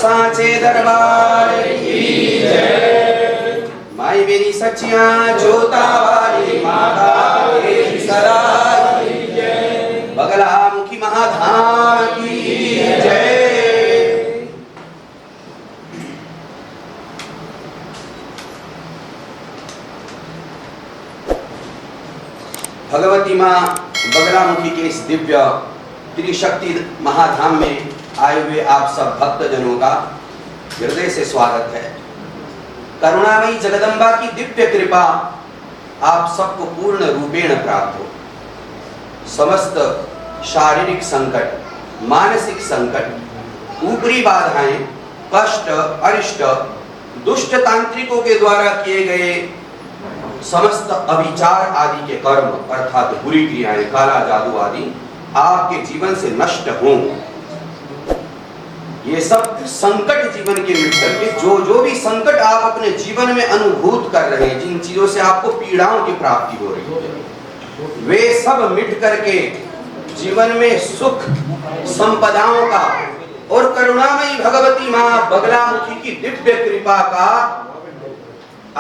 सांचे दरबार की जय। माई मेरी सच्चियां जोता वाली माता तेरी सराय की जय। बगला मुखी महाधाम की जय। भगवती माँ बगलामुखी के इस दिव्य त्रिशक्ति महाधाम में आए हुए आप सब भक्तजनों का हृदय से स्वागत है। करुणामयी जगदम्बा की दिव्य कृपा आप सबको पूर्ण रूपेण प्राप्त हो। समस्त शारीरिक संकट, मानसिक संकट, ऊपरी बाधाएं, कष्ट, अरिष्ट, दुष्ट तांत्रिकों के द्वारा किए गए समस्त अभिचार आदि के कर्म अर्थात बुरी क्रियाएं, काला जादू आदि आपके जीवन से नष्ट हों। ये सब संकट जीवन के मिट करके जो भी संकट आप अपने जीवन में अनुभूत कर रहे हैं, जिन चीजों से आपको पीड़ाओं की प्राप्ति हो रही है, वे सब मिट करके जीवन में सुख, संपदाओं का और करुणामयी भगवती माँ बगलामुखी की दिव्य कृपा का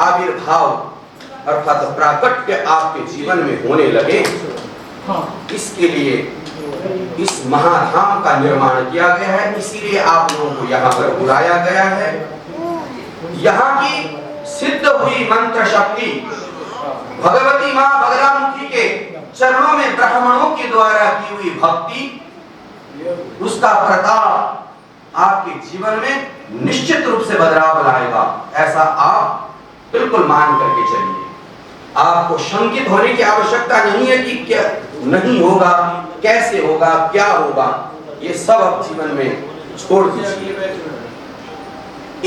आविर्भाव अर्थात प्राकट्य आपके जीवन में होने लगे। इसके लिए इस महाधाम का निर्माण किया गया है, इसीलिए आप लोगों को यहाँ पर बुलाया गया है। यहाँ की सिद्ध हुई मंत्र शक्ति भगवती माँ बगलामुखी के चरणों में ब्राह्मणों के द्वारा की हुई भक्ति, उसका प्रताप आपके जीवन में निश्चित रूप से बदलाव लाएगा। ऐसा आप बिल्कुल मान करके चलिए। आपको शंकित होने की आवश्यकता नहीं है कि क्या नहीं होगा, कैसे होगा, क्या होगा, ये सब आप जीवन में छोड़ दीजिए।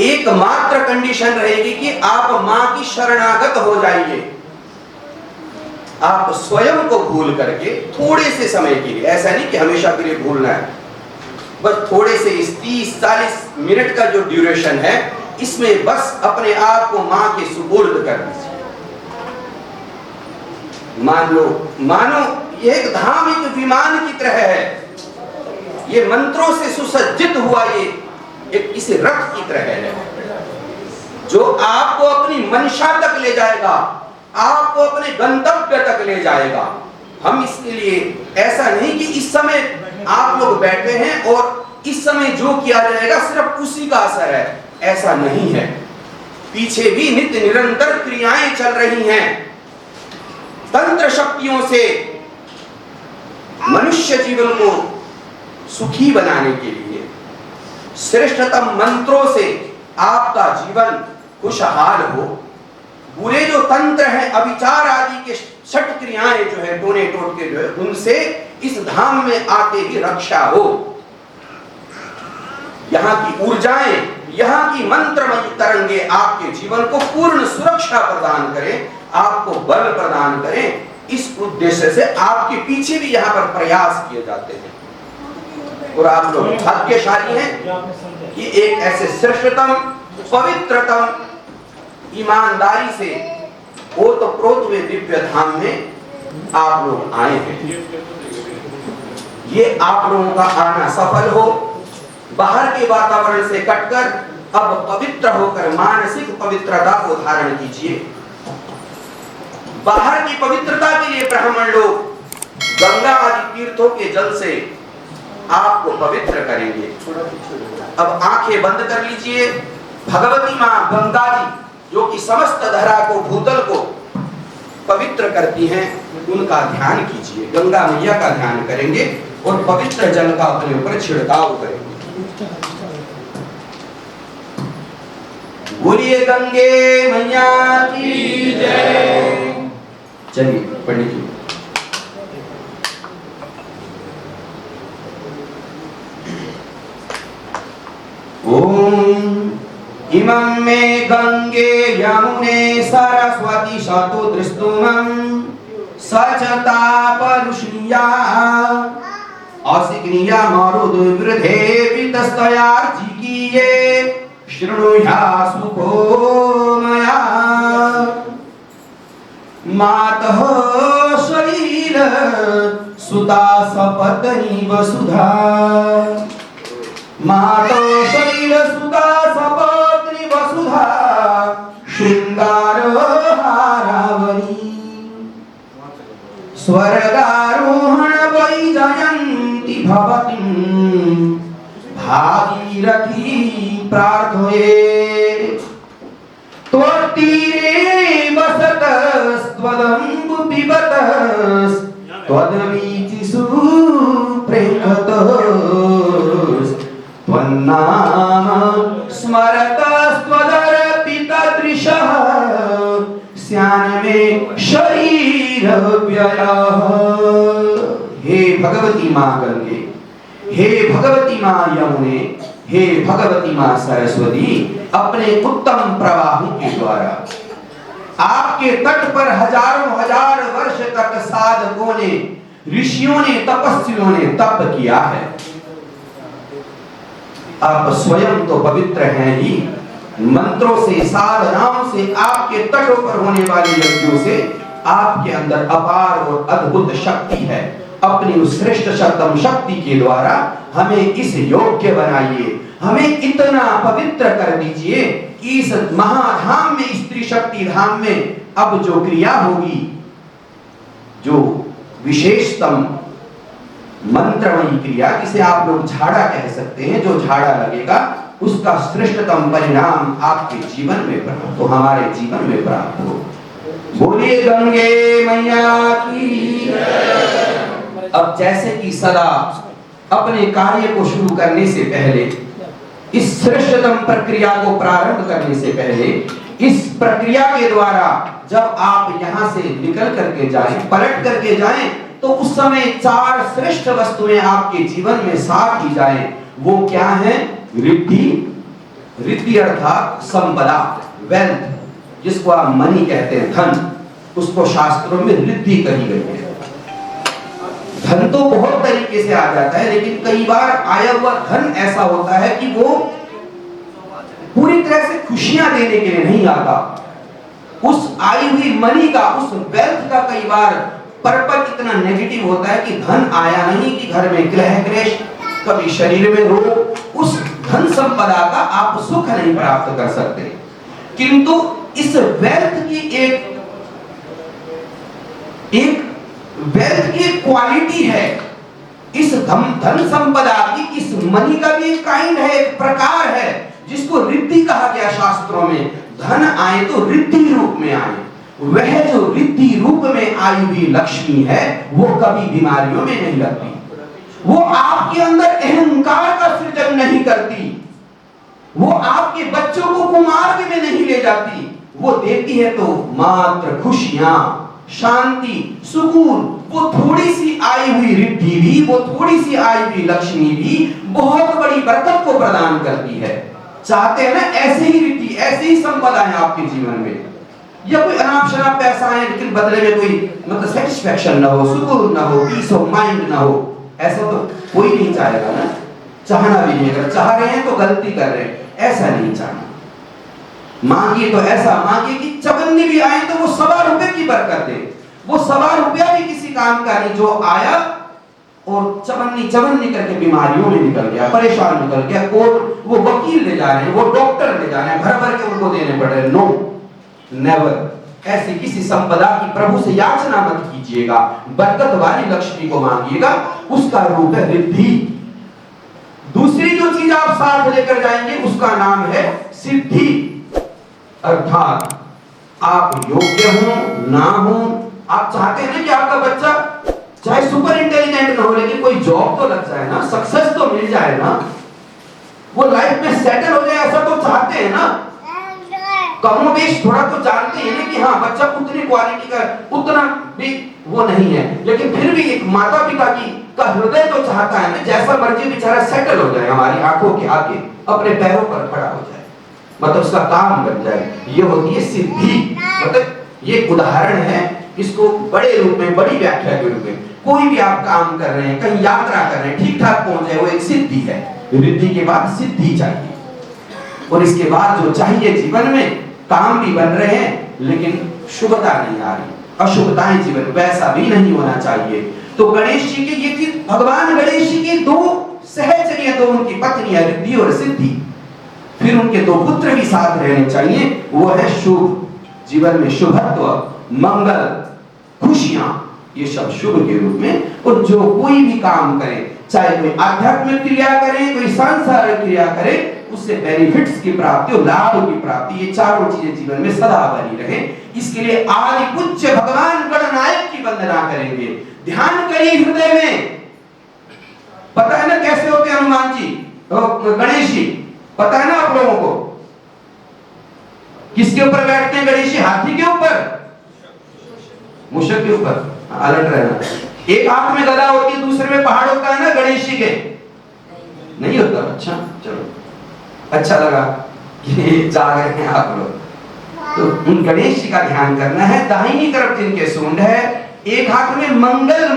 एकमात्र कंडीशन रहेगी कि आप मां की शरणागत हो जाइए। आप स्वयं को भूल करके थोड़े से समय के लिए, ऐसा नहीं कि हमेशा के लिए भूलना है, बस थोड़े से 30-40 मिनट का जो ड्यूरेशन है, इसमें बस अपने आप को मां के सुपुर्द कर दीजिए। मानो ये एक धाम एक विमान की तरह है, ये मंत्रों से सुसज्जित हुआ ये एक इस रथ की तरह है, जो आपको अपनी मंशा तक ले जाएगा, आपको अपने गंतव्य तक ले जाएगा। हम इसके लिए ऐसा नहीं कि इस समय आप लोग बैठे हैं और इस समय जो किया जाएगा सिर्फ उसी का असर है, ऐसा नहीं है। पीछे भी नित्य निरंतर क्रियाएं चल रही हैं। तंत्र शक्तियों से मनुष्य जीवन को सुखी बनाने के लिए, श्रेष्ठतम मंत्रों से आपका जीवन खुशहाल हो। बुरे जो तंत्र हैं, अभिचार आदि के छठ क्रियाएं जो है, टोने टोटके जो है, उनसे इस धाम में आते ही रक्षा हो। यहाँ की ऊर्जाएं, यहाँ की मंत्रमयी तरंगे आपके जीवन को पूर्ण सुरक्षा प्रदान करें, आपको बल प्रदान करें। इस उद्देश्य से आपके पीछे भी यहाँ पर प्रयास किए जाते हैं। और आप लोग भाग्यशाली हैं कि एक ऐसे श्रेष्ठतम, पवित्रतम, ईमानदारी से ओतप्रोत हुए दिव्य धाम में आप लोग आए हैं। ये आप लोगों का आना सफल हो। बाहर के वातावरण से कटकर अब पवित्र होकर मानसिक पवित्रता को धारण कीजिए। बाहर की पवित्रता के लिए ब्राह्मण लोग गंगा आदि तीर्थों के जल से आपको पवित्र करेंगे। अब आंखें बंद कर लीजिए। भगवती माँ गंगा जी जो कि समस्त धरा को, भूतल को पवित्र करती हैं, उनका ध्यान कीजिए। गंगा मैया का ध्यान करेंगे और पवित्र जल का अपने ऊपर छिड़काव करेंगे। बोलिए गंगे मैया की जय। चलिए पंडित जी। ओम इमं मे गंगे यमुने सरस्वती शतुद्रुष्टुमं सचतापरुष्णिया असिग्निया मरुद्वृधे वितस्तयार्जिकीये शृणुया सुखो मया मातः शरीर सुता सपत्नी वसुधा मातः शरीर सुता स्वर्गारोहण वैजयन्ती भवतीं भागीरथी प्रार्थये त्वत्तीरे वसतस्त्वदम्बु पिबतस् त्वद्वीचिषु प्रेक्षतस् त्वन्नाम स्मरतस्त्वदर्पितदृशः स्यान्मे शरीर व्ययः। हे भगवती माँ गंगे, हे भगवती माँ यमुने, हे भगवती माँ सरस्वती, अपने उत्तम प्रवाहों के द्वारा आपके तट पर हजारों हजार वर्ष तक साधकों ने, ऋषियों ने, तपस्वियों ने तप किया है। आप स्वयं तो पवित्र हैं ही, मंत्रों से, साधनाओं से, आपके तटों पर होने वाले यज्ञों से आपके अंदर अपार और अद्भुत शक्ति है। अपनी उस श्रेष्ठ शक्तम शक्ति के द्वारा हमें इस योग्य बनाइए, हमें इतना पवित्र कर दीजिए कि इस महाधाम में, स्त्री शक्ति धाम में अब जो क्रिया होगी, जो विशेषतम मंत्रमयी क्रिया, जिसे आप लोग झाड़ा कह सकते हैं, जो झाड़ा लगेगा उसका श्रेष्ठतम परिणाम आपके जीवन में प्राप्त हो, हमारे जीवन में प्राप्त हो। बोलिए गंगे मैया की। अब जैसे कि सदा अपने कार्य को शुरू करने से पहले, इस श्रेष्ठतम प्रक्रिया को प्रारंभ करने से पहले, इस प्रक्रिया के द्वारा जब आप यहाँ से निकल करके जाएं, पलट करके जाएं, तो उस समय 4 श्रेष्ठ वस्तुएं आपके जीवन में साथ ही जाएं। वो क्या है? रिद्धि, रिद्धि अर्थात संपदा, वेल्थ, जिसको आप मनी कहते हैं, धन, उसको शास्त्रों में रिद्धि कही गई है। धन तो बहुत तरीके से आ जाता है, लेकिन कई बार आया हुआ धन ऐसा होता है कि वो पूरी तरह से खुशियां देने के लिए नहीं आता। उस आई हुई मनी का, उस वेल्थ का कई बार पर्पस इतना नेगेटिव होता है कि धन आया नहीं कि घर में कलह क्लेश, कभी शरीर में रोग, उस धन संपदा का आप सुख नहीं प्राप्त कर सकते। किंतु इस वेल्थ की एक वेल्थ की क्वालिटी है, इस धन संपदा की, इस मनी का भी एक काइंड है, एक प्रकार है, जिसको रिद्धि कहा गया शास्त्रों में। धन आए तो रिद्धि रूप में आए। वह जो रिद्धि रूप में आई हुई लक्ष्मी है, वो कभी बीमारियों में नहीं लगती, वो आपके अंदर अहंकार का सृजन नहीं करती, वो आपके बच्चों को कुमार्ग में नहीं ले जाती, वो देती है तो मात्र खुशियां, शांति, सुकून। वो थोड़ी सी आई हुई रिद्धि भी, वो थोड़ी सी आई हुई लक्ष्मी भी बहुत बड़ी बरकत को प्रदान करती है। चाहते हैं ना ऐसे ही रिद्धि, ऐसे ही संपदाएं आपके जीवन में, या कोई अनाप शनाप पैसा है लेकिन बदले में कोई मतलब सेटिस्फैक्शन ना हो, सुकून ना हो, पीस ऑफ माइंड ना हो, ऐसा तो कोई नहीं चाहेगा ना, चाहना भी नहीं। अगर चाह रहे हैं तो गलती कर रहे हैं, ऐसा नहीं चाहना। मांगिए तो ऐसा मांगिए कि चवन्नी भी आए तो वो 1.25 रुपए की बरकत दे। वो 1.25 रुपया भी किसी काम का नहीं, जो आया और चवन्नी करके बीमारियों में निकल गया, परेशान निकल गया, वो वकील ले जा रहे हैं, वो डॉक्टर ले जा रहे हैं, भर भर के उनको देने पड़ रहे। No, never. ऐसी किसी संपदा की प्रभु से याचना मत कीजिएगा, बरकत वाली लक्ष्मी को मांगिएगा, उसका रूप है रिद्धि। दूसरी जो चीज आप साथ लेकर जाएंगे उसका नाम है सिद्धि, अर्थात आप योग्य हो ना हो, आप चाहते हैं ना कि आपका बच्चा चाहे सुपर इंटेलिजेंट ना हो लेकिन कोई जॉब तो लग जाए ना, सक्सेस तो मिल जाए ना, वो लाइफ में सेटल हो जाए, ऐसा तो चाहते हैं ना। कमोबेश थोड़ा तो जानते हैं ना कि हाँ बच्चा उतनी क्वालिटी का, उतना भी वो नहीं है, लेकिन फिर भी एक माता पिता का हृदय तो चाहता है ना जैसा मर्जी बेचारा सेटल हो जाए, हमारी आंखों के आगे अपने पैरों पर खड़ा हो जाए, मतलब उसका काम बन जाए। ये होती है सिद्धि। मतलब ये उदाहरण है, इसको बड़े रूप में, बड़ी व्याख्या के रूप में, कोई भी आप काम कर रहे हैं, कहीं यात्रा कर रहे हैं, ठीक ठाक पहुंच जाए, वो एक सिद्धि है। रिद्धि के बाद सिद्धि चाहिए, और इसके बाद जो चाहिए जीवन में, काम भी बन रहे हैं लेकिन शुभता नहीं आ रही, अशुभताएं जीवन वैसा भी नहीं होना चाहिए। तो गणेश जी की ये चीज, भगवान गणेश जी की 2 सहचर्या, 2 उनकी पत्नियां रिद्धि और सिद्धि, फिर उनके 2 पुत्र भी साथ रहने चाहिए। वो है शुभ, जीवन में शुभत्व, मंगल, खुशियां, ये सब शुभ के रूप में। और जो कोई भी काम करे, चाहे कोई आध्यात्मिक क्रिया करे, कोई सांसारिक क्रिया करे, उससे बेनिफिट्स की प्राप्ति और लाभ की प्राप्ति, ये चारों चीजें जीवन में सदा बनी रहे, इसके लिए आदि पूज्य भगवान गणनायक की वंदना करेंगे। ध्यान करिए हृदय में। पता है ना कैसे होते हैं हनुमान जी, गणेश जी? पता है ना आप लोगों को? किसके ऊपर बैठते हैं गणेश जी? हाथी के ऊपर, मूषक के ऊपर। अलर्ट रहना। एक हाथ में गदा होती है, दूसरे में पहाड़ होता है ना गणेश जी के? नहीं होता? अच्छा, चलो, अच्छा लगा ये जाग रहे हैं आप लोग। तो उन गणेश जी का ध्यान करना है। दाहिनी तरफ जिनके सूंड है, एक हाथ में मंगल,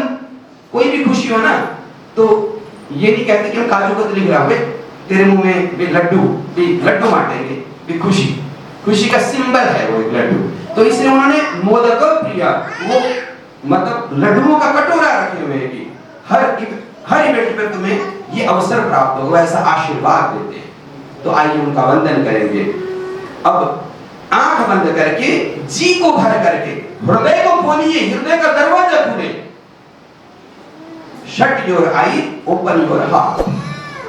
कोई भी खुशी हो ना, तो ये नहीं कहते कि हम काजू कतली गिरावे तेरे मुंह में भी लड्डू बांटेंगे, भी खुशी का सिंबल है वो एक लड्डू। तो इसलिए उन्होंने मोदक प्रिया, वो मतलब लड्डुओं का कटोरा रखे हुए हैं कि हर इवेंट में तुम्हें ये अवसर प्राप्त होगा, ऐसा आशीर्वाद देते हैं। तो आइए उनका वंदन करेंगे। अब आंख बंद करके, जी को भर करके, हृदय को खोलिए, हृदय का दरवाजा खुले। Shut your I, open your heart.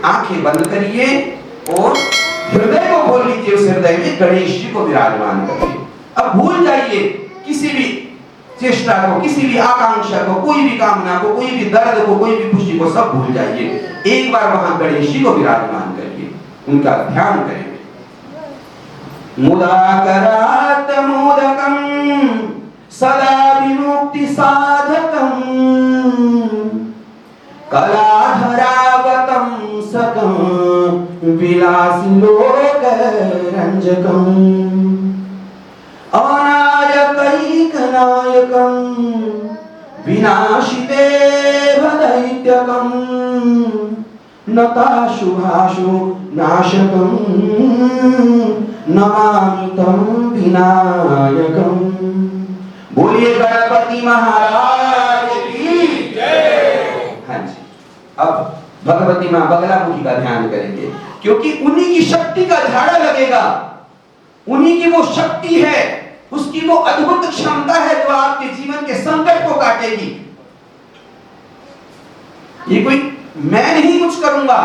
आंखें बंद करिए और हृदय को खोल लीजिए। उस हृदय में गणेश जी को विराजमान करिए। अब भूल जाइए किसी भी चेष्टा को, किसी भी आकांक्षा को, कोई भी कामना को, कोई भी दर्द को, कोई भी खुशी को, सब भूल जाइए। एक बार वहां गणेश जी को विराजमान करिए, उनका ध्यान करेंगे। मुदाकरात मोदकम सदा विमुक्ति साधकम कलाधरावतम सकम विलासी लोक रंजकम अनायकैकनायकम विनाशिते दैत्यकम नताशुभाशु नाशकम नमामि तम विनायकम। बोलिए गणपति महाराज की जय। हाँ जी, अब भगवती मां बगलामुखी का ध्यान करेंगे, क्योंकि उन्हीं की शक्ति का झाड़ा लगेगा। उन्हीं की वो शक्ति है, उसकी वो अद्भुत क्षमता है जो आपके जीवन के संकट को काटेगी। ये कोई मैं नहीं कुछ करूंगा,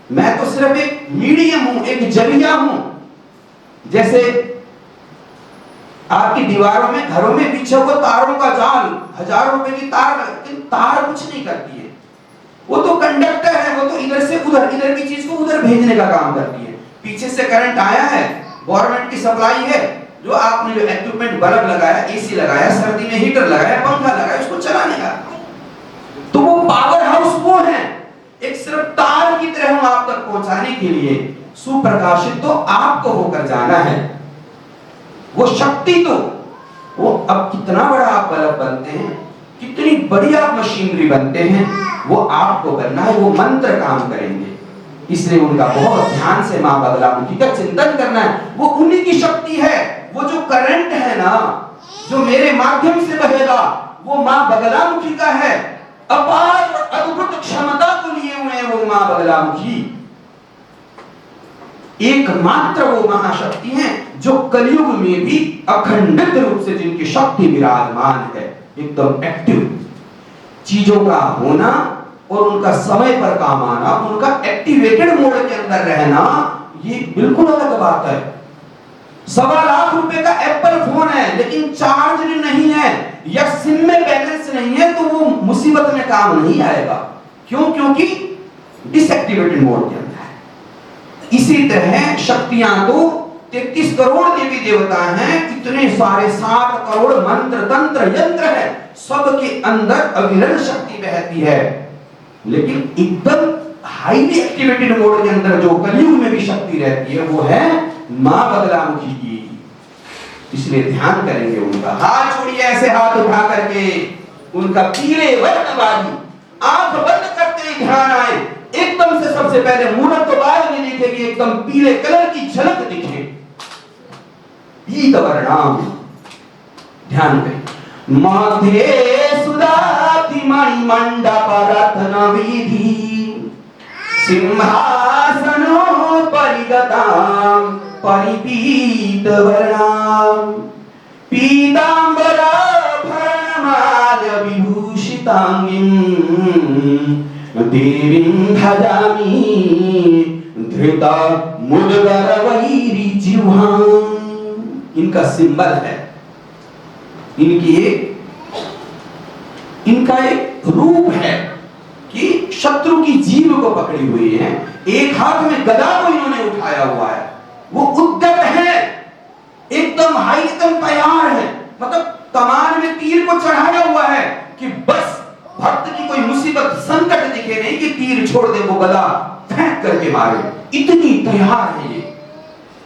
मैं तो सिर्फ एक मीडियम हूं, एक जरिया हूं। जैसे आपकी दीवारों में, घरों में बिछे हुए तारों का जाल, हजारों रुपए की तार, लेकिन तार कुछ नहीं करती है। वो तो कंडक्टर है, वो तो इधर से उधर, इधर की चीज को उधर भेजने का काम करती है। पीछे से करंट आया है, गवर्नमेंट की सप्लाई है, जो आपने जो इक्विपमेंट, बल्ब लगाया, एसी लगाया, सर्दी में हीटर लगाया, पंखा लगाया, उसको चलाने का, तो वो पावर हाउस वो है। एक सिर्फ तार की तरह हूं आप तक पहुंचाने के लिए। सुप्रकाशित तो आपको होकर जाना है। वो शक्ति तो, वो अब कितना बड़ा आप बल्ब बनते हैं, कितनी बड़ी आप मशीनरी बनते हैं, वो आपको करना है। वो मंत्र काम करेंगे। इसलिए उनका बहुत ध्यान से मां बगलामुखी का चिंतन करना है। वो उन्हीं की शक्ति है। वो जो करंट है ना, जो मेरे माध्यम से बहेगा, वो मां बगलामुखी का है। अपार और अद्भुत क्षमता को लिए हुए हैं वो मां बगलामुखी। एकमात्र वो महाशक्ति है जो कलयुग में भी अखंडित रूप से, जिनकी शक्ति विराजमान है, एकदम एक्टिव। चीजों का होना और उनका समय पर काम आना, उनका एक्टिवेटेड मोड के अंदर रहना, ये बिल्कुल अलग बात है। 1.25 लाख रुपए का एप्पल फोन है, लेकिन चार्ज नहीं है या सिम में बैलेंस नहीं है, तो वो मुसीबत में काम नहीं आएगा। क्यों? क्योंकि डिसएक्टिवेटेड मोड के अंदर है। इसी तरह शक्तियां तो 33 करोड़ देवी देवता हैं, इतने सारे 60 करोड़ मंत्र तंत्र यंत्र है, सबके अंदर अविरल शक्ति बहती है। लेकिन एकदम हाईली एक्टिवेटेड मोड के अंदर जो कलयुग में भी शक्ति रहती है, वो है मां बगलामुखी की। इसलिए ध्यान करेंगे उनका। हाथ छोड़िए, ऐसे हाथ उठा करके उनका पीले वर्ण वाली, आंख बंद करते ही ध्यान आए। एकदम से सबसे पहले मूर्त तो बाद में दिखेगी, एकदम पीले कलर की झलक दिखे, पीत वर्णाम। ध्यान करें। मध्य सुदाति मणि मंडप रत्न विधि सिंहासनो परिगताम परिपीत वर्णाम पीतांबराभरणमण्डिताम वनमाल्य विभूषितांगीं देवीं भजामि धृता मुद्गर वैरिजिह्वां। इनका सिंबल है, इनका एक रूप है कि शत्रु की जीभ को पकड़ी हुई है, एक हाथ में गदा को इन्होंने उठाया हुआ है, वो उद्यत है, एकदम एकदम तैयार है, मतलब कमान में तीर को चढ़ाया हुआ है कि बस भक्त की कोई मुसीबत संकट दिखे नहीं कि तीर छोड़ दे, वो गदा फेंक करके मारे, इतनी तैयार है ये।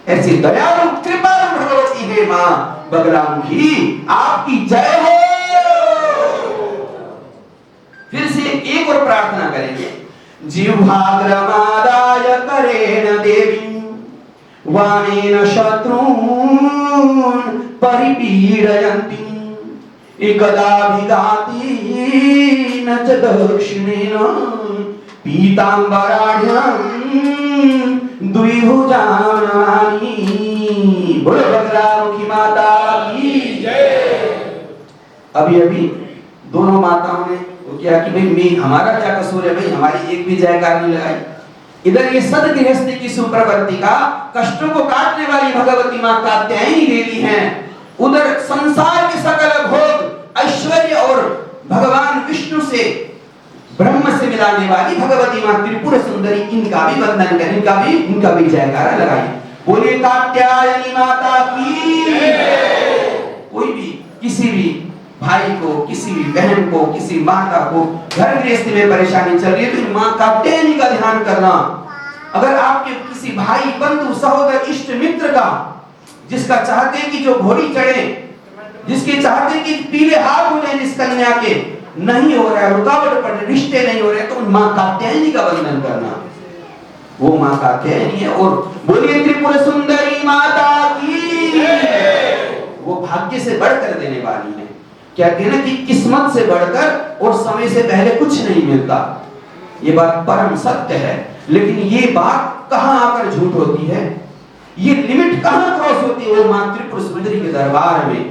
ऐसी दयालु कृपालु भगवती है मां बगलामुखी, आपकी जय हो। फिर से एक और प्रार्थना करेंगे। जिह्वाग्रमादाय करेण देवी वामेन शत्रून् परिपीडयन्ति एकदाभिघाती न च दक्षिणेन पीताम्बराढ्यं द्विभुजां नमामि। बोलो बगलामुखी माता की जय। अभी दोनों माताओं ने वो क्या कि भाई हमारा क्या कसूर है भाई, हमारी एक भी जयकार नहीं लगाई। इधर ये सद गृहस्थी की सुप्रवृत्ति का कष्टों को काटने वाली भगवती मां कात्यायनी देवी हैं, उधर संसार के सकल भोग ऐश्वर्य और भगवान विष्णु से ब्रह्म से मिलाने वाली भगवती मां त्रिपुर सुंदरी, इनका भी वंदन करें, इनका भी जयकारा लगाइए। बोलिए कात्यायनी माता की। कोई भी किसी भी भाई को, किसी भी बहन को, किसी माता को घर गृहस्थी में परेशानी चल रही है तो मां कात्यायनी का ध्यान करना। अगर आपके किसी भाई बंधु सहोदर इष्ट मित्र का, जिसका चाहते हैं कि जो घोड़ी चढ़े, जिसके चाहते हैं कि पीले हाथ हो जाए, जिस कन्या के नहीं हो रहा है, रुकावट पड़ रही, रिश्ते नहीं हो रहे, तो मां कात्यायनी का वंदन करना। वो मां कात्यायनी है। और बोलिए त्रिपुर सुंदरी माता की। वो भाग्य से बढ़कर देने वाली है। कहते हैं ना कि किस्मत से बढ़कर और समय से पहले कुछ नहीं मिलता, ये बात परम सत्य है। लेकिन ये बात कहां आकर झूठ होती है, ये लिमिट कहां क्रॉस होती है? वो मां त्रिपुर सुंदरी के दरबार में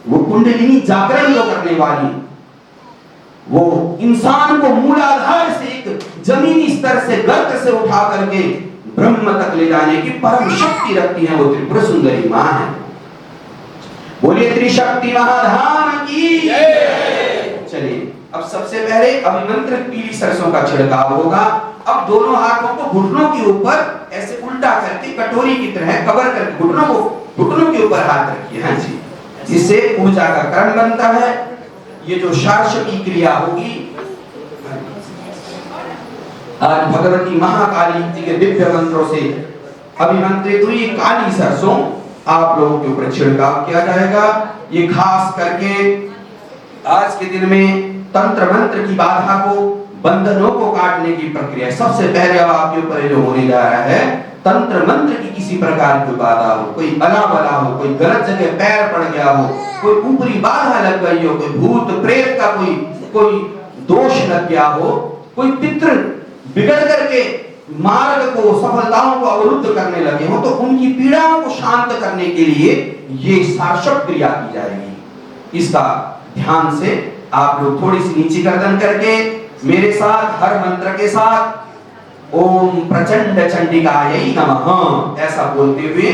वो कुंडलिनी जागरण को करने वाली, वो इंसान को मूलाधार से एक जमीनी स्तर से गर्त से उठा करके ब्रह्म तक ले जाने की परम शक्ति रखती है, वो त्रिपुर सुंदरी मां है। बोलिए त्रिशक्ति महाधाम की जय। चलिए अब सबसे पहले अभिमंत्रित पीली सरसों का छिड़काव होगा। अब दोनों हाथों को घुटनों के ऊपर ऐसे उल्टा करके कटोरी की तरह कवर करके घुटनों के ऊपर हाथ रखिए। हाँ जी, जिससे ऊर्जा का करण बनता है। ये जो शार्ष की क्रिया होगी, आज भगवती महाकाली जी के दिव्य मंत्रों से अभिमंत्रित हुई काली सरसों आप लोगों के ऊपर छिड़काव किया जाएगा। ये खास करके आज के दिन में तंत्र मंत्र की बाधा को, बंधनों को काटने की प्रक्रिया। सबसे पहले अब आपके ऊपर जो होने जा रहा है, तंत्र मंत्र की किसी प्रकार की बाधा हो, कोई अला बला हो, कोई गलत जगह पैर पड़ गया हो, कोई ऊपरी बाधा लग गई हो, कोई भूत प्रेत का कोई दोष लग गया हो, कोई पितृ बिगड़ करके मार्ग को, सफलताओं को अवरुद्ध करने लगे हो, तो उनकी पीड़ाओं को शांत करने के लिए ये सार्षक क्रिया की जाएगी। इसका ध्यान से आप लोग थोड़ी सी नीचे गर्दन करके मेरे साथ हर मंत्र के साथ ओम प्रचंड चंडिकायै नमः ऐसा बोलते हुए,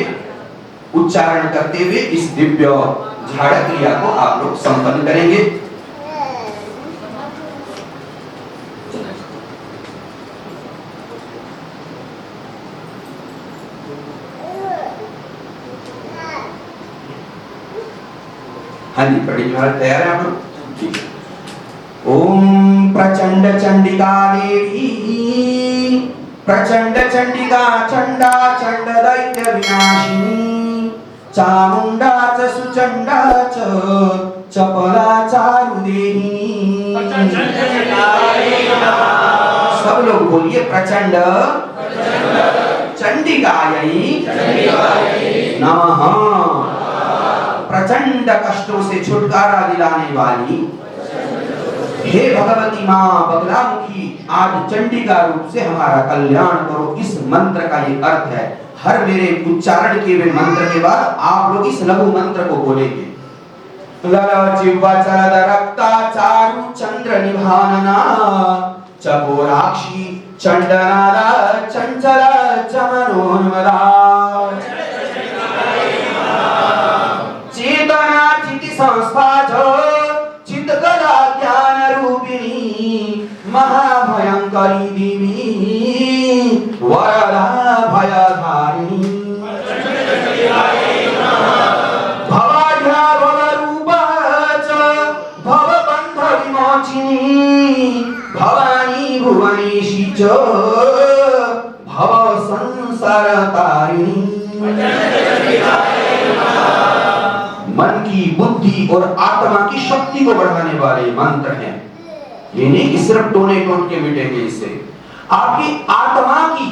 उच्चारण करते हुए इस दिव्य झाड़ क्रिया को आप लोग संपन्न करेंगे। हाँ जी, बड़ी तैयार है आप लोग? ओम प्रचंड चंडिका देवी, प्रचंड चंडिका चंडा चंड दैत्य विनाशिनी, चामुंडा च सुचंडा च चपला चारुदेहिनी। सब लोग बोलिए प्रचंड चंडिकायै नमः। प्रचंड कष्टों से छुटकारा दिलाने वाली हे भगवती मां बगलामुखी, आज चंडिका रूप से हमारा कल्याण करो। इस मंत्र का ये अर्थ है। हर मेरे उच्चारण किए हुए मंत्र के बाद आप लोग इस लघु मंत्र को बोलेंगे। ललजिह्वा चलद रक्ता चारु चंद्र निभानना चकोराक्षी चंडनादा चंचल चमनोन्मदा चेतना चिति संस्था चित्तकला ज्ञान रूपिणी महाभयंकरी देवी वरदा भयधारिणी भवाढ्या भवरूपा च भवबन्ध विमोचिनी भवानी भुवनेशी च भव संसार तारिणी। मन की बुद्धि और आत्मा की शक्ति को बढ़ाने वाले मंत्र हैं। ये नहीं कि सिर्फ टोने टोट के मिटेंगे इससे। आपकी आत्मा की,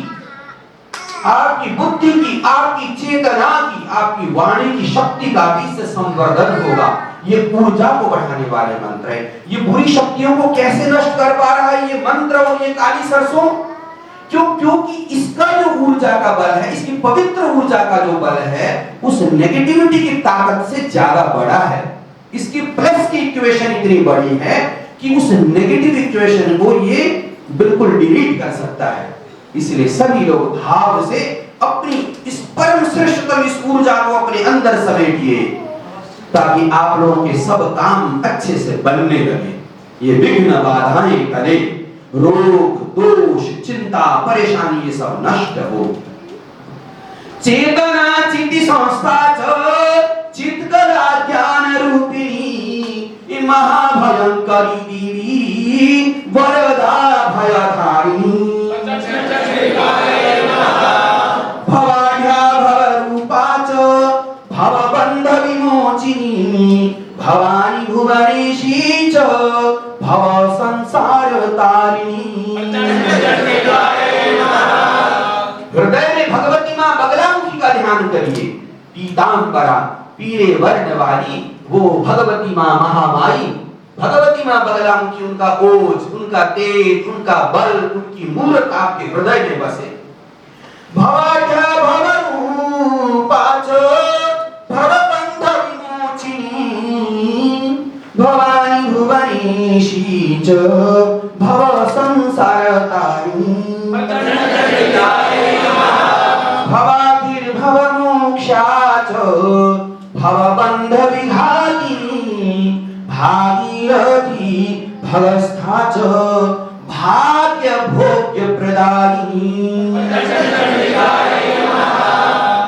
आपकी बुद्धि की, आपकी चेतना की, आपकी वाणी की शक्ति का भी इससे संवर्धन होगा। ये ऊर्जा को बढ़ाने वाले मंत्र है। ये बुरी शक्तियों को कैसे नष्ट कर पा रहा है ये मंत्र और ये काली सरसों? क्योंकि इसका जो ऊर्जा का बल है, इसकी पवित्र ऊर्जा का जो बल है, उस नेगेटिविटी की ताकत से ज्यादा बड़ा है। इसकी प्लस की इक्वेशन इतनी बड़ी है कि उस नेगेटिव इक्वेशन को ये बिल्कुल डिलीट कर सकता है। इसलिए सभी लोग भाव से अपनी इस परम श्रेष्ठतम इस ऊर्जा को अपने अंदर समेटिए, ताकि आप लोगों के सब काम अच्छे से बनने लगे। ये विघ्न बाधाएं टले, रोग दोष चिंता परेशानी ये सब नष्ट हो। चेतना चिति संस्था चित्तकला ज्ञान रूपिणी महाभयंकरी देवी वरदा भयधारिणी भवाढ्या भवरूपा च भवबन्ध विमोचिनी भवानी भुवनेशी च भव संसार तारिणी। हृदय में भगवती मां बगलामुखी का ध्यान करिए। पीतांबरा पीले वर्ण वाली वो भगवती मां महामाई, भगवती मां बगलामुखी, उनका ओज, उनका तेज, उनका बल, उनकी मूर्त आपके हृदय में बसे। भवाढ्या भवरूपा च भवबन्ध विमोचिनी भवानी भुवनेशी च भव संसार तारिणी भवाभिर्भव मोक्षा च भवबन्ध विघातिनी भागीरथी भगस्था च भाग्य भोग्य प्रदायिनी।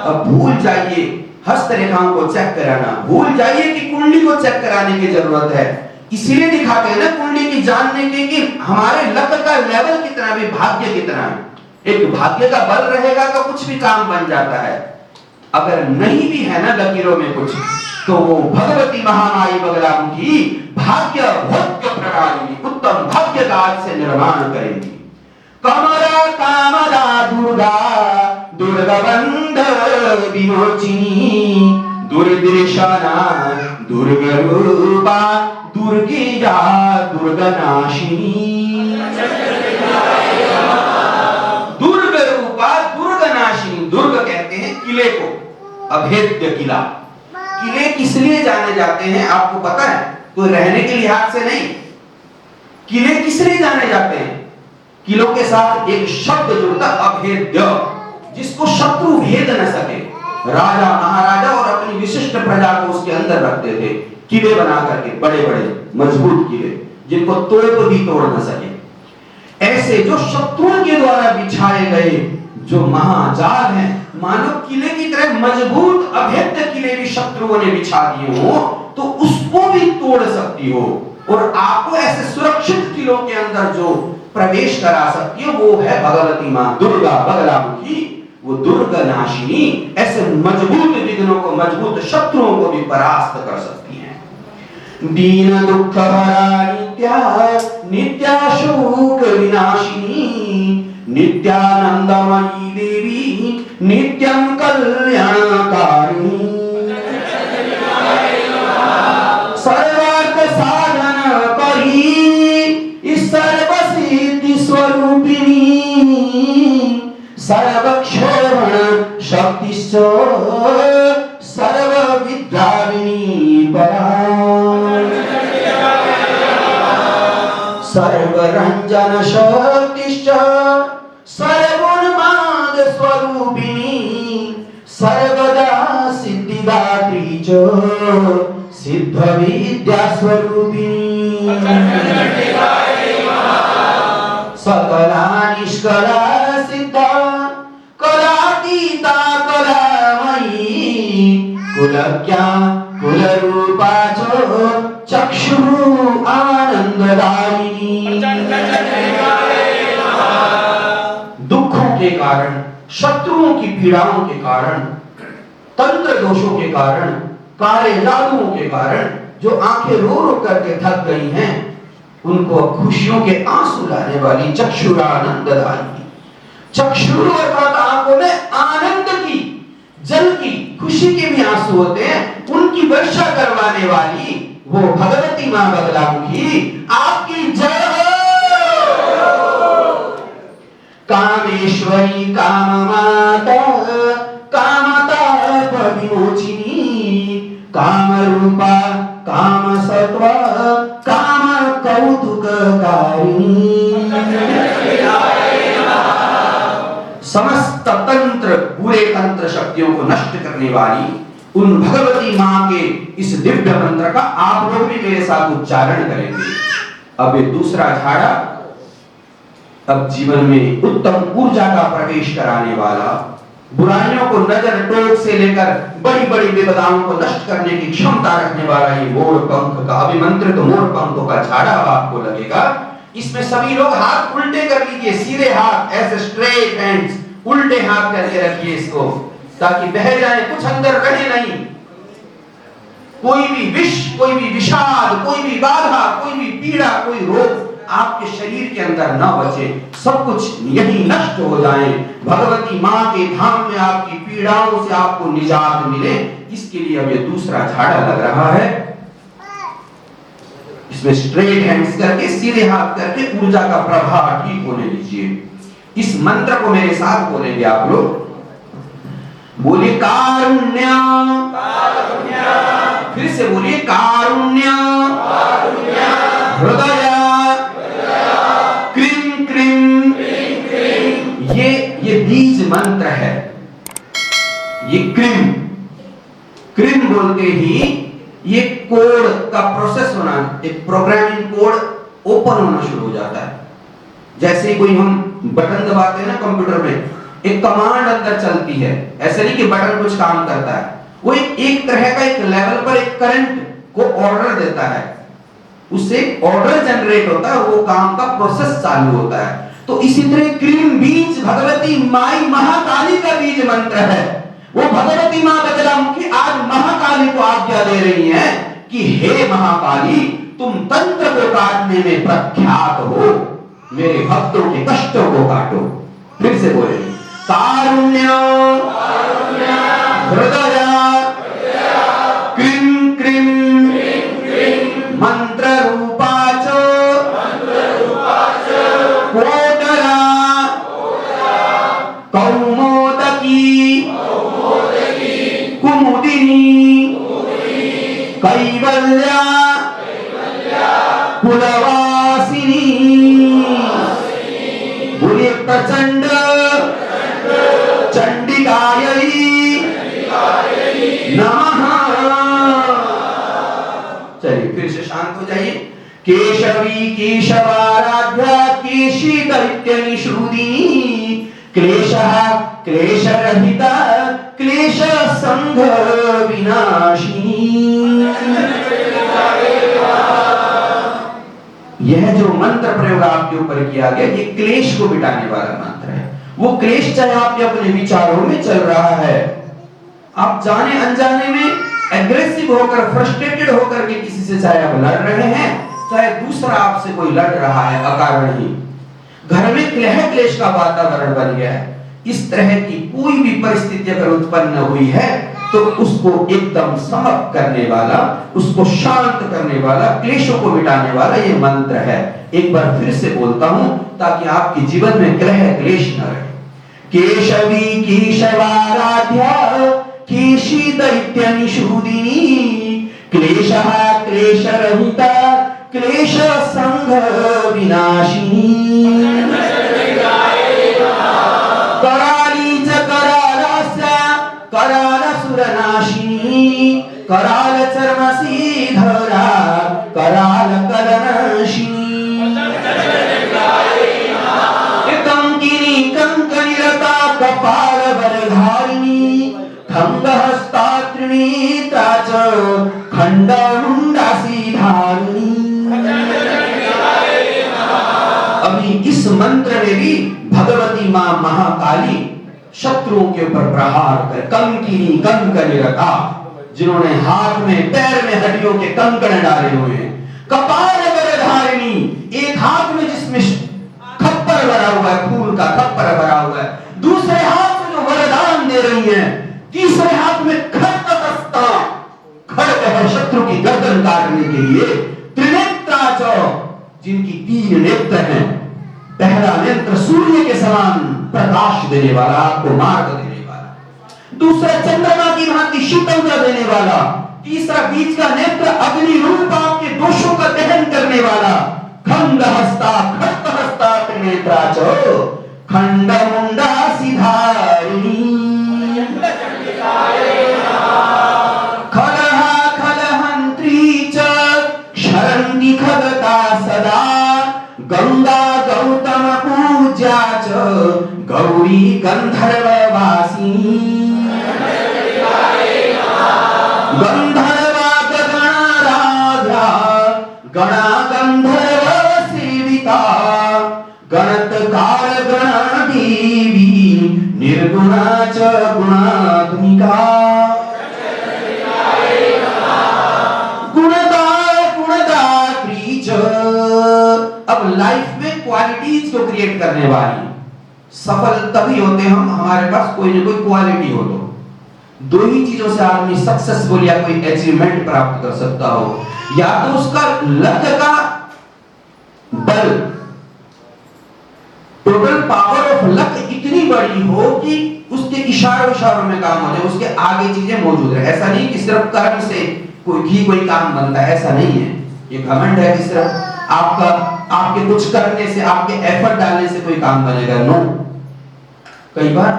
अब भूल जाइए हस्तरेखाओं को चेक कराना, भूल जाइए कि कुंडली को चेक कराने की जरूरत है। इसीलिए दिखाते हैं ना कुंडली की जानने के कि हमारे लक का लेवल कितना है, भाग्य कितना है। एक भाग्य का बल रहेगा तो कुछ भी काम बन जाता है। अगर नहीं भी है ना लकीरों में कुछ, तो वो भगवती महामाई बगलामुखी भाग्य भोग्य प्रदायिनी उत्तम भाग्य का आज से निर्माण करेंगी। कमला कामदा दुर्गा दुर्गबंध विमोचिनी दुर्दृशना दुर्गरूपा दुर्गिया दुर्गनाशिनी। दुर्गरूपा दुर्गनाशिनी, दुर्ग कहते हैं किले को, अभेद्य किला। किले किस लिए जाने जाते हैं आपको पता है? कोई रहने के लिहाज से नहीं। किले किस लिए जाने जाते हैं? किलों के साथ एक शब्द जुड़ता अभेद्य, जिसको शत्रु भेद न सके। राजा महाराजा और अपनी विशिष्ट प्रजा को उसके अंदर रखते थे, किले बना करके, बड़े बड़े मजबूत किले जिनको तोप भी तोड़ न सके। ऐसे जो शत्रुओं के द्वारा बिछाए गए जो महाजाल हैं, मानो किले की तरह मजबूत अभेद्य किले भी शत्रुओं ने बिछा दिए हो तो उसको भी तोड़ सकती हो। और आपको ऐसे सुरक्षित किलों के अंदर जो प्रवेश करा सकती है वो है भगवती मां दुर्गा बगलामुखी, वो दुर्गनाशिनी। ऐसे मजबूत विघ्नों को, मजबूत शत्रुओं को भी परास्त कर सकती हैं। दीन दुख हरा नित्या नित्या शोक विनाशिनी नित्यानंदमयी देवी नित्यं कल्याणकारिणी। सर्वार्थ साधन करी सर्व सिद्धि स्वरूपिणी सर्वक्षोभण शक्तिश्च सर्व विद्याविनी परा। सिद्ध विद्या स्वरूपिणी सकला निष्कला सिद्ध कलातीता कलामयी कुलज्ञा कुलरूपाचो चक्षु आनंददायिनी। दुखों के कारण, शत्रुओं की पीड़ाओं के कारण, तंत्र दोषों के कारण, काले जादुओं के कारण जो आंखें रो रो करके थक गई हैं, उनको खुशियों के आंसू लाने वाली चक्षुरानंददायिनी। चक्षु अर्थात आंखों में आनंद की, जल की, खुशी के भी आंसू होते हैं, उनकी वर्षा करवाने वाली वो भगवती मां बगलामुखी आपकी जय हो। कामेश्वरी काममाता कामताप विमोचिनी कामरूपा कामसत्त्वा काम कौतुककारिणी। समस्त तंत्र, बुरे तंत्र शक्तियों को नष्ट करने वाली उन भगवती मां के इस दिव्य मंत्र का आप लोग भी मेरे साथ उच्चारण करेंगे। अब ये दूसरा झाड़ा अब जीवन में उत्तम ऊर्जा का प्रवेश कराने वाला, बुराइयों को नजर टोक से लेकर बड़ी बड़ी विपदाओं को नष्ट करने की क्षमता रखने वाला ये मोर पंख का अभिमंत्रित मोर पंखों का झाड़ा आपको लगेगा। इसमें सभी लोग हाथ उल्टे कर लीजिए, सीधे हाथ, ऐसे स्ट्रेट हैंड्स, उल्टे हाथ करके रखिए इसको, ताकि बह जाए, कुछ अंदर रहे नहीं। कोई भी विष, कोई भी विषाद, कोई भी बाधा, कोई भी पीड़ा, कोई रोग आपके शरीर के अंदर न बचे, सब कुछ यही नष्ट हो जाए। भगवती मां के धाम में आपकी पीड़ाओं से आपको निजात मिले, इसके लिए अब ये दूसरा झाड़ा लग रहा है। इसमें स्ट्रेट हैंड्स करके, सीधे हाथ करके ऊर्जा का प्रवाह ठीक होने दीजिए। इस मंत्र को मेरे साथ बोलेंगे आप लोग। बोलिए कारुण्य, फिर से बोलिए कारुण्य, हृदय, क्रीम क्रीम। ये बीज मंत्र है। ये क्रीम क्रीम बोलते ही ये कोड का प्रोसेस होना, एक प्रोग्रामिंग कोड ओपन होना शुरू हो जाता है। जैसे कोई हम बटन दबाते हैं ना कंप्यूटर में, एक कमांड अंदर चलती है, ऐसे नहीं कि बटन कुछ काम करता है, वो एक तरह का एक लेवल पर एक करंट को ऑर्डर देता है, उससे ऑर्डर जनरेट होता है, वो काम का प्रोसेस चालू होता है। तो इसी तरह क्रीम बीज भगवती माई महाकाली का बीज मंत्र है। वो भगवती मां बगलामुखी आज महाकाली को आज्ञा दे रही हैं कि हे महाकाली, तुम तंत्र को काटने में प्रख्यात हो, मेरे भक्तों के कष्टों को काटो। फिर से बोले कारुण्य, हृदय, क्रीम क्रीम, मंत्र रूपाच कोटरा कौमोदकी कुमुदिनी कैवल्या कुलवासिनी। बोलिए प्रचंड चंडिकायै नमः। चलिए फिर से शांत हो जाइए। केशवी केशवाराध्या केशी दैत्य निषूदिनी क्लेशः क्लेशरहिता क्लेश संघ विनाशिनी। यह जो मंत्र प्रयोग आपके ऊपर किया गया, ये क्लेश को मिटाने वाला मंत्र है। वो क्लेश चाहे आपके अपने विचारों में चल रहा है, आप जाने अनजाने में एग्रेसिव होकर, फ्रस्ट्रेटेड होकर के किसी से चाहे आप लड़ रहे हैं, चाहे दूसरा आपसे कोई लड़ रहा है अकारण ही, घर में कलह क्लेश का वातावरण बन गया है, इस तरह की कोई भी परिस्थिति अगर उत्पन्न हुई है तो उसको एकदम समाप्त करने वाला, उसको शांत करने वाला, क्लेशों को मिटाने वाला ये मंत्र है। एक बार फिर से बोलता हूं ताकि आपके जीवन में कलह क्लेश न रहे। केशवी केशवाराध्या केशी दैत्य निषूदिनी क्लेशः क्लेशरहिता क्लेश संघ विनाशिनी। कराली च करालस्य करालसुरनाशिनी कराल चर्मसी कराल कलनशिनी कंकिनी कंकनिरता कपाल वरधारिणी खंगहस्ता त्रिनेत्रा च खंडमुंडासी धारिणी। अभी इस मंत्र में भी भगवती मां महाकाली शत्रुओं के ऊपर प्रहार कर कंकिनी कंकनिरता, जिन्होंने हाथ में पैर में हड्डियों के कंकण डाले हुए हैं, कपाल वरधारिणी, एक हाथ में जिसमें खप्पर भरा हुआ है, फूल का खप्पर भरा हुआ है, दूसरे हाथ में जो वरदान दे रही है, तीसरे हाथ में खड्गहस्ता, खड्ग है शत्रु की गर्दन काटने के लिए, त्रिनेत्रा च, जिनकी 3 नेत्र हैं, पहला नेत्र सूर्य के समान प्रकाश देने वाला, आपको मार्ग देने वाला, दूसरा चंद्रमा की भांति शीतलता देने वाला, तीसरा बीच का नेत्र अग्नि रूप आपके दोषों का दहन करने वाला, खंडहस्ता खड्गहस्ता त्रिनेत्रा च खंडमुंडासी धारिणी खलहा खलहंत्री च क्षरन्ति खगता सदा गंगा गौतम पूज्या च गौरी गंधर्ववासिनी गंधर्वा गगणाराध्या गणा गंधर्व सेविता गणतकार गणा देवी निर्गुणा च गुणात्मिका गुणदात्री च। अब लाइफ में क्वालिटीज को क्रिएट करने वाली, सफल तभी होते हम हमारे पास कोई ना कोई क्वालिटी हो। तो 2 ही चीजों से आदमी सक्सेसफुल या कोई अचीवमेंट प्राप्त कर सकता हो, या तो उसका लक का बल, टोटल पावर ऑफ लक इतनी बड़ी हो कि उसके इशारों में काम हो जाए, उसके आगे चीजें मौजूद है। ऐसा नहीं कि सिर्फ कर्म से कोई काम बनता है, ऐसा नहीं है। ये घमंड है कि सिर्फ आपके कुछ करने से, आपके एफर्ट डालने से कोई काम बनेगा, नो। कई बार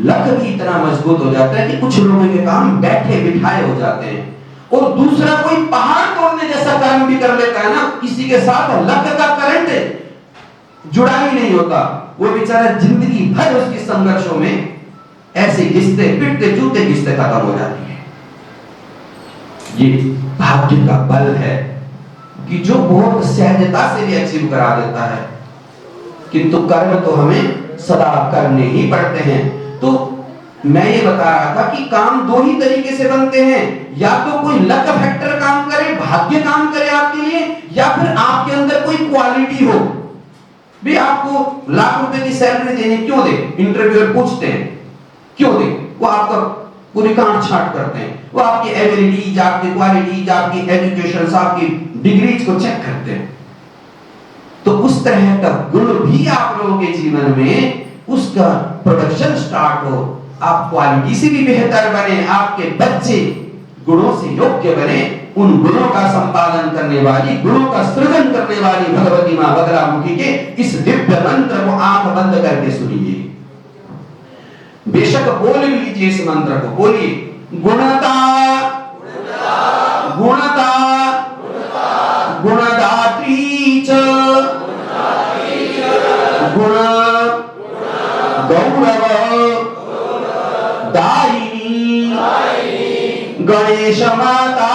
लक भी इतना मजबूत हो जाता है कि कुछ लोगों के काम बैठे बिठाए हो जाते हैं, और दूसरा कोई पहाड़ तोड़ने जैसा काम भी कर लेता है ना, किसी के साथ लक का करंट जुड़ा ही नहीं होता, वो बेचारा जिंदगी भर उसकी संघर्षों में ऐसे घिसते पिटते जूते घिसते खत्म हो जाती है। ये भाग्य का बल है कि जो बहुत सहजता से भी अचीव करा देता है, किंतु कर्म तो हमें सदा करने ही पड़ते हैं। तो मैं ये बता रहा था कि काम 2 ही तरीके से बनते हैं, या तो कोई लक फैक्टर काम करे, भाग्य काम करे आपके लिए, या फिर आपके अंदर कोई क्वालिटी हो। भी आपको लाख रुपए की सैलरी देने क्यों दे, इंटरव्यूअर पूछते हैं क्यों दे, वो आपका पूरी कांट छांट करते हैं, वो आपकी एबिलिटीज, आपकी क्वालिटीज, आपकी एजुकेशन, आपकी डिग्रीज को चेक करते हैं। तो उस तरह का गुण भी आप लोगों के जीवन में उसका प्रोडक्शन स्टार्ट हो, आप क्वालिटी से भी बेहतर बने, आपके बच्चे गुणों से योग्य बने, उन गुणों का संपादन करने वाली, गुणों का सृजन करने वाली भगवती मां बगलामुखी के इस दिव्य मंत्र को आंख बंद करके सुनिए। बेशक बोल भी लीजिए इस मंत्र को, बोलिए गुणता गुणता गुणदात्री च गुण गौरव दायिनी गणेश माता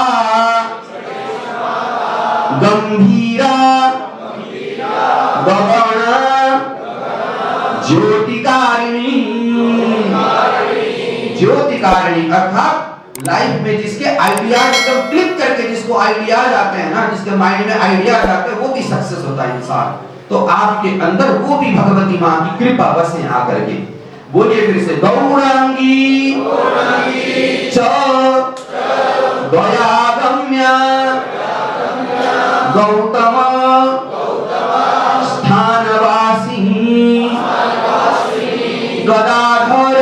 गंभीरा गगन ज्योतिकारिणी। ज्योतिकारिणी अर्थात लाइफ में जिसके आइडियाज एकदम क्लिक करके, जिसको आइडियाज आते हैं ना, जिसके माइंड में आइडियाज आते हैं, वो भी सक्सेस होता है इंसान। तो आपके अंदर वो भी भगवती मां की कृपा बसे आकर के। बोलिए फिर से गौरांगी च दयागम्य गौतम स्थानवासिनी गदाधर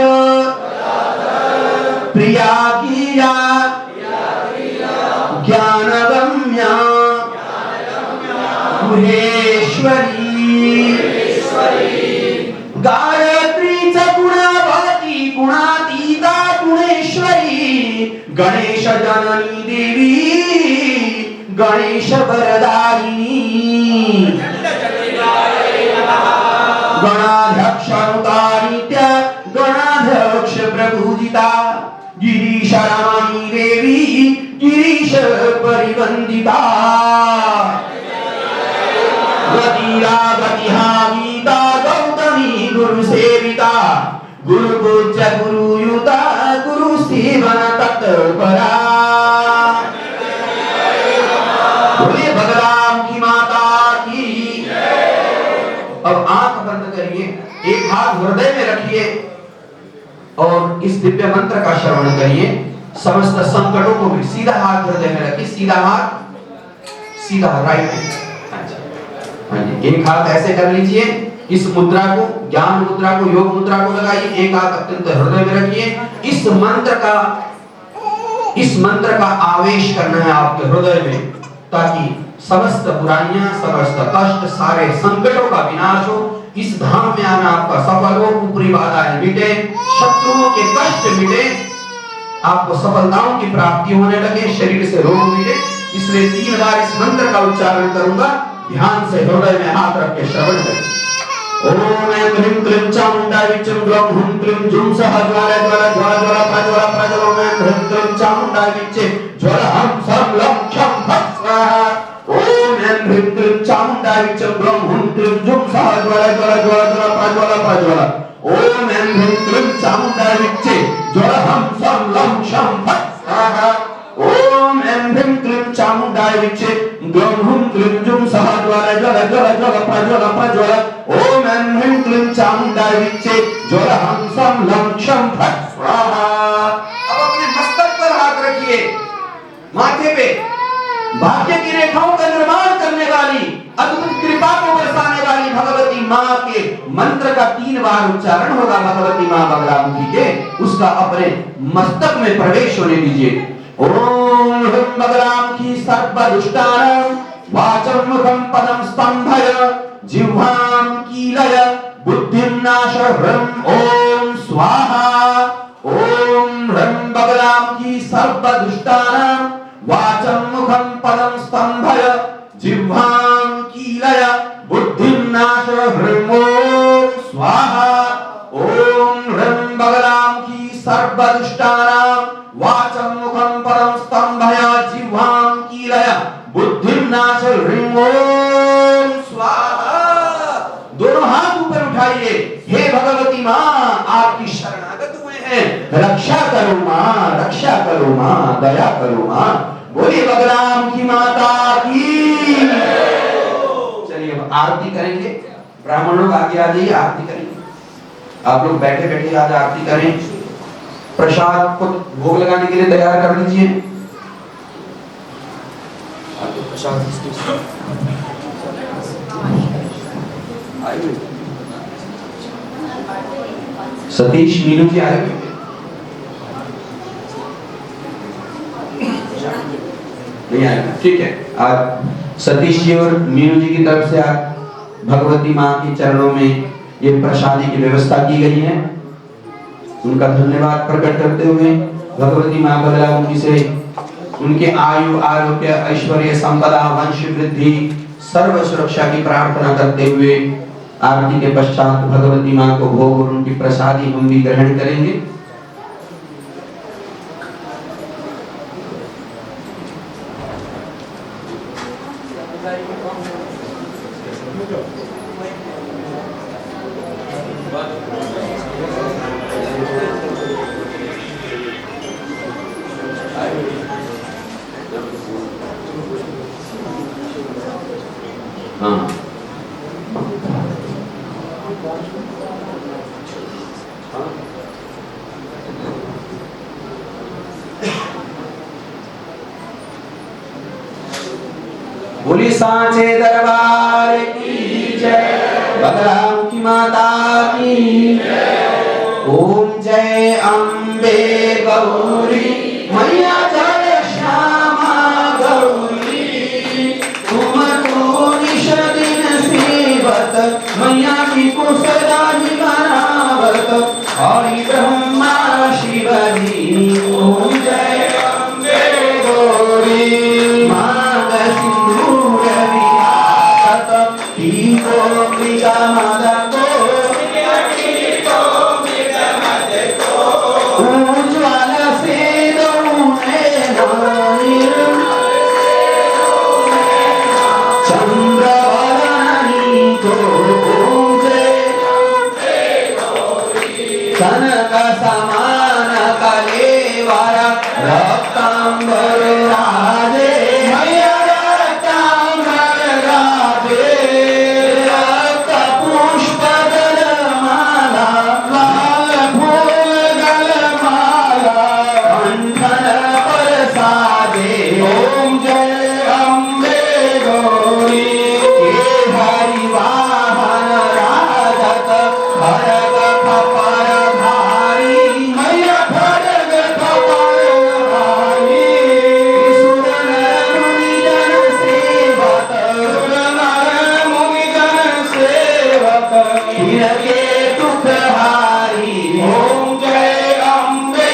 प्रिया गिरा ज्ञानगम्य गुहेश्वरी गायत्री च गुणवती गुणातीता गुणेश्वरी गणेश जननी देवी गणेश वरदायिनी गणाध्यक्ष अनुतारित्य गणाध्यक्ष प्रपूजिता गिरीश रानी देवी गिरीश परिवंदिता गतिरा गतिहा गीता गौतमी गुरु सेविता गुरु पूज्य गुरु युता गुरु सेवन तत्परा बोले बलराम की माता की। अब आंख बंद करिए, एक हाथ हृदय में रखिए और इस दिव्य मंत्र का श्रवण करिए। समस्त संकटों को भी सीधा हाथ हृदय में रखिए, सीधा हाथ, सीधा राइट हैंड। एक हाथ ऐसे कर लीजिए, इस मुद्रा को, ज्ञान मुद्रा को, योग मुद्रा को लगाइए, एक हाथ अत्यंत हृदय में रखिए। इस मंत्र का आवेश करना है आपके हृदय में, ताकि समस्त बुराइयां, समस्त कष्ट, सारे संकटों का विनाश हो, इस धाम में आना आपका सफल हो, ऊपरी बाधाएं मिटे, शत्रुओं के कष्ट मिटे, आपको सफलताओं की प्राप्ति होने लगे, शरीर से रोग मिटे। इसलिए 3 बार इस मंत्र का उच्चारण करूंगा, ध्यान से हृदय में हाथ रख के श्रवण करें। ओम ऐं ह्रीं क्लीं चामुंडाय विचं ग्लौं हुं क्लीं जुं सः ज्वाला ज्वाला ज्वाला ज्वाला प्रज्वला प्रज्वला। ओम ऐं ह्रीं क्लीं चामुंडाय विचे ज्वाला हं सं लं क्षं फट् स्वाहा। ओम ऐं ह्रीं क्लीं चामुंडाय विचं ग्लौं हुं क्लीं जुं सः ज्वाला ज्वाला ज्वाला ज्वाला प्रज्वला प्रज्वला। ओम ऐं ह्रीं क्लीं चामुंडाय विचे ज्वाला हं सं लं क्षं फट् स्वाहा। ओम ऐं ह्रीं क्लीं चामुंडाय विचे ग्लौं हुं क्लीं जुं सः ज्वाला ज्वाला ज्वाला ज्वाला प्रज्वला प्रज्वला। ओम ऐं ह्रीं क्लीं चामुंडाय विचे ज्वाला हं सं लं क्षं फट् स्वाहा। अब अपने मस्तक पर हाथ रखिए, माथे पे। भाग्य की रेखाओं का निर्माण करने वाली, अद्भुत कृपा को बरसाने वाली भगवती माँ के मंत्र का 3 बार उच्चारण होगा भगवती माँ बगलामुखी के, उसका अपने मस्तक में प्रवेश होने दीजिए। ओम ह्रीं बगलामुखी सर्वदुष्टानां वाचं मुखं पदं स्तंभय जिह्वां कीलय बुद्धिं नाश ह्रीं ओम स्वाहा। ओम ह्रीं बगलामुखी सर्वदुष्टानां वाचं मुखं पदं स्तंभय जिह्वां कीलय बुद्धिं नाश ह्रीं ओम स्वाहा। ओम ह्रीं बगलामुखी सर्वदुष्टानां वाचं मुखं पदं स्तंभय जिह्वां कीलय बुद्धिं नाश ह्रीं ओम स्वाहा। दोनों हाथ ऊपर उठाइए। हे भगवती माँ, आपकी शरणागत हुए हैं, रक्षा करो माँ, रक्षा करो माँ, दया करो माँ। बोलिए बगलाम की माता की। चलिए अब आरती करेंगे। ब्राह्मण लोग आगे आ जाइए, आरती करेंगे। आप लोग बैठे बैठे आज आरती करें। प्रसाद को भोग लगाने के लिए तैयार कर लीजिए। प्रसाद सतीश मीनू जी आए नहीं आए? ठीक है, आज सतीश जी और मीनू जी की तरफ से आज भगवती माँ के चरणों में ये प्रसादी की व्यवस्था की गई है। उनका धन्यवाद प्रकट करते हुए भगवती माँ बगलामुखी से उनके आयु, आरोग्य, ऐश्वर्य, संपदा, वंश वृद्धि, सर्व सुरक्षा की प्रार्थना करते हुए आरती के पश्चात भगवती माँ को भोग और उनकी प्रसादी हम भी ग्रहण करेंगे। हाँ, बोली सांचे दरबार की जय, बगलामुखी माता की जय। ओम जय अम्बे गौरी मैया जय श्यामा गौरी, तुम तो निश दिन सेवत मैया की कुशलाही बनावत, हरि ब्रह्मा शिवजी। ओम जय अम्बे गौरी माँ रक्तांबर राजे मैया रक्तांबर राजे रक्त पुष्प गलमाला लाल फूल गलमाला कंठन पर साजे ओम जय अम्बे गौरी हे हरि वाहन राजत खरग खपर धारी मैया खरग खपर धारी सुर नर मुनि जन सेवक सुर नर मुनि जन सेवक हिरके दुख हारी ओम जय अम्बे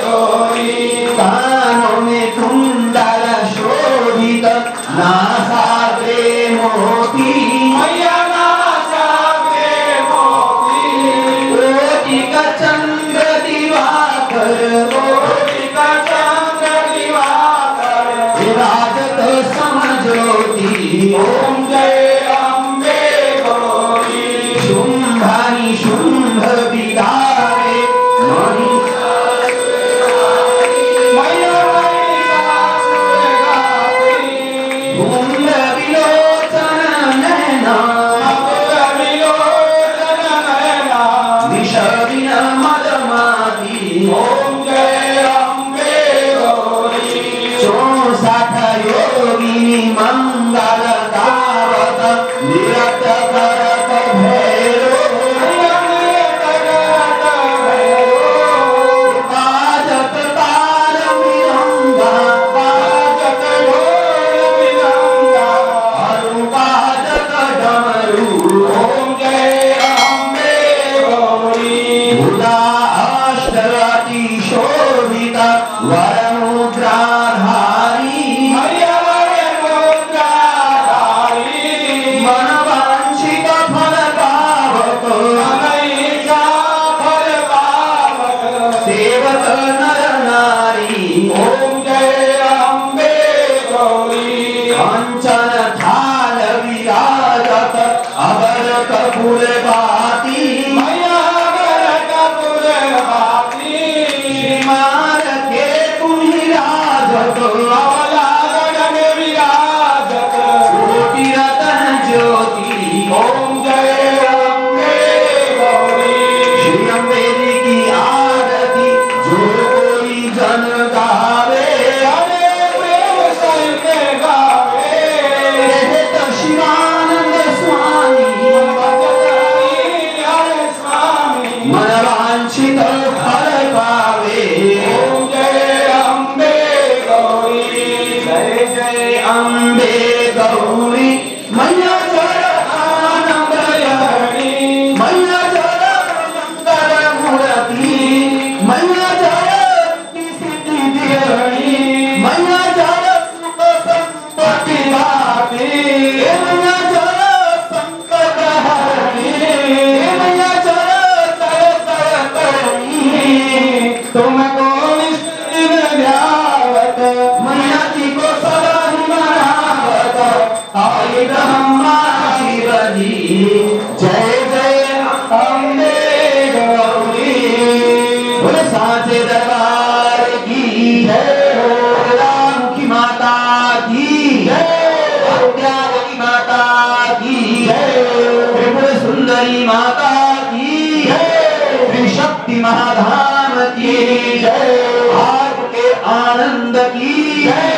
गौरी कानों में कुंडल शोभित नासाग्रे मोती मैया नासाग्रे मोती कोटिका चंद्र दिवाकर कोटिका चंद्र दिवाकर विराजत समज्योति ओम जय अम्बे गौरी शुंभानि शुंभ विदारे मणि मैया भूल विलोचन नैना विष विन मदमाती ओम जय अम्बे गौरी 64 योगिनी मंगल गावत निरत करत भैरो बाजत ताल मृदंगा बाजत ढोल मृदंगा अरु बाजत डमरू ओम जय अम्बे गौरी भुजा अष्टरति शोभित वरमुद्राधारी मैया वरमुद्राधारी मनवांछित फल पावक मनैका फल पावक सेवक नर नारी ओम जय अम्बे गौरी कंचन थाल विराजत अगर कपूर बाती मैया अगर कपूर बाती श्रीमान के तुम्ही राजत अवलागन विराजत कोटि रतन ज्योति ओम जय अम्बे गौरी श्री अम्बे की आरती जो कोई जन गावे अरे प्रेम सहित गावे कहत शिवानंद स्वामी मनवांछित फल पावे ओम जय अम्बे गौरी जय जय अम्बे गौरी मैया जय आनंद लहरी मैया जय मंगल मूर्ति मैया जय सिद्धि दिहरी मैया जय सुख संपत्ति दाती मैया जय संकट हरणी मैया जय तुमको निश्चित ध्यावत मैया जी को सदा ही मनावत आई ब्रह्मा शिव जी जय जय अम्बे गौरी बोले साचे दरबार की जय हो राम की माता की जय विद्यावती माता की जय त्रिपुर सुंदरी माता की जय त्रिशक्ति महाधाम की जय आपके आनंद की जय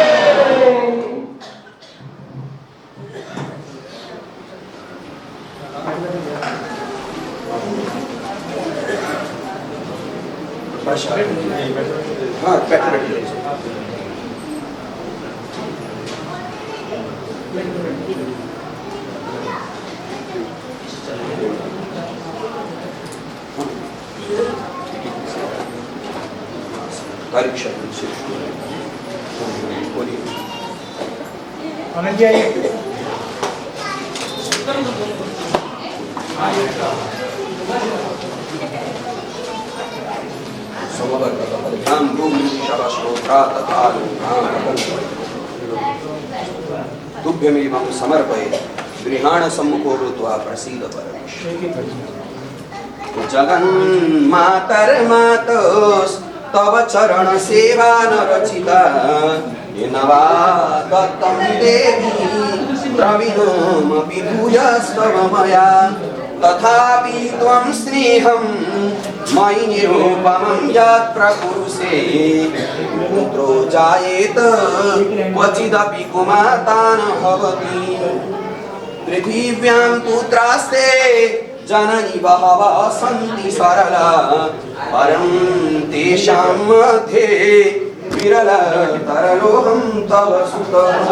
हाँ बैठे बैठे परीक्षा बोलिए तुभ्यमेवं समर्पये गृहाण सम्मुखो भूत्वा प्रसीद परमेश्वर जगन्मातर्मातोस् तव चरण सेवा न रचिता नवा दत्तं देवी प्रवीणोमपि भूयस्तव मया तथापि त्वं स्नेहं मयि निरूपमं यत् प्रकुरुषे पुत्रो जायेत क्वचिदपि कुमाता न भवति पृथिव्यां पुत्रास्ते जननी बहवः सन्ति सरला परं तेषां मध्ये विरलतरलोऽहं तव सुतः